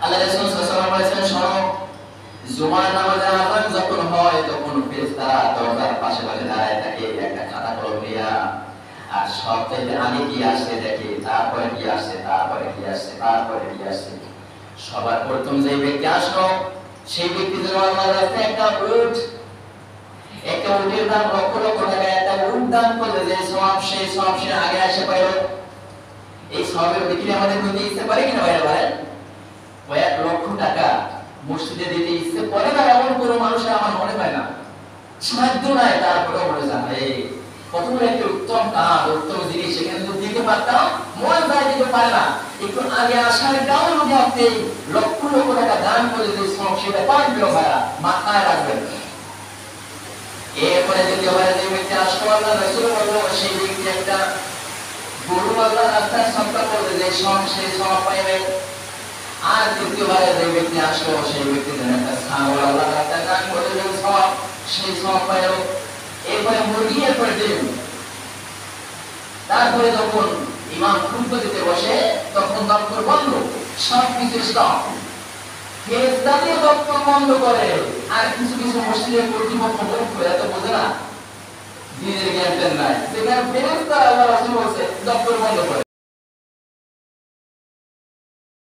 আল্লাহ রাসূল সাল্লাল্লাহু আলাইহি ওয়াসাল্লাম বলেছেন, শোনো, জুমার নামাজের আযান যখন হয় তখন ফেরেশতারা দরজার পাশে পাশে দাঁড়ায় থাকে একটা খাতা কলম নিয়ে, আর সবচেয়ে আগে কি আসছে দেখে, তারপরে কি আসছে, তারপরে কি আসছে, তারপরে কি আসছে। সবার প্রথম যে ব্যক্তি আসলো সেই ব্যক্তি যেন আল্লাহর রাস্তায় একটা উটের দাম লক্ষ লক্ষ টাকা, একটা উট দান করলে যে সওয়াব, সেই সওয়াব সে আগে আসে পাইল। এই সওয়াবের দিকে আমাদের দিতে ইচ্ছে করে কিনা ভাইরা বলেন? কয়েক লক্ষ টাকা মসজিদে দিতে ইচ্ছে করে না এমন কোনো মানুষের আমার মনে হয় না। সাহায্য নাই, তারপরেও মনে যায় কত বড় একটা উত্তম কাজ, উত্তম জিনিস, সেখানে যদি দিতে পারতাম, মন যায় দিতে পারে না। একটু আগে আসার কারণ যদি আপনি লক্ষ লক্ষ টাকা দান করে যে সব সেটা পাবেন ভাইরা, মাথায় রাখবেন। এরপরে দ্বিতীয় বারে যে ব্যক্তি আসলো, আল্লাহ রাসূল বলল সেই ব্যক্তি একটা গরু আল্লাহর রাস্তায় সদকা করবে, যে সব সেই সব পাইবে। আর তৃতীয়বারে যে ব্যক্তি আসলো সেই ব্যক্তি যেন একটা ছাগল আল্লাহর রাস্তায় দান করে, যে সব সেই সব পাইল। এরপরে মুরগি, এরপরে ডিম। তারপরে যখন ইমাম খুতবা দিতে বসে তখন দপ্তর বন্ধ, সব কিছু স্টপ। ফেরেশতাদের দপ্তর বন্ধ করে, আর কিছু কিছু মসজিদের কর্তৃপক্ষ মূর্খ, এত বোঝে না, দিনের জ্ঞান নাই, সেখানে ফেরেশতা আল্লাহ রাসূল বলছে দপ্তর বন্ধ করে।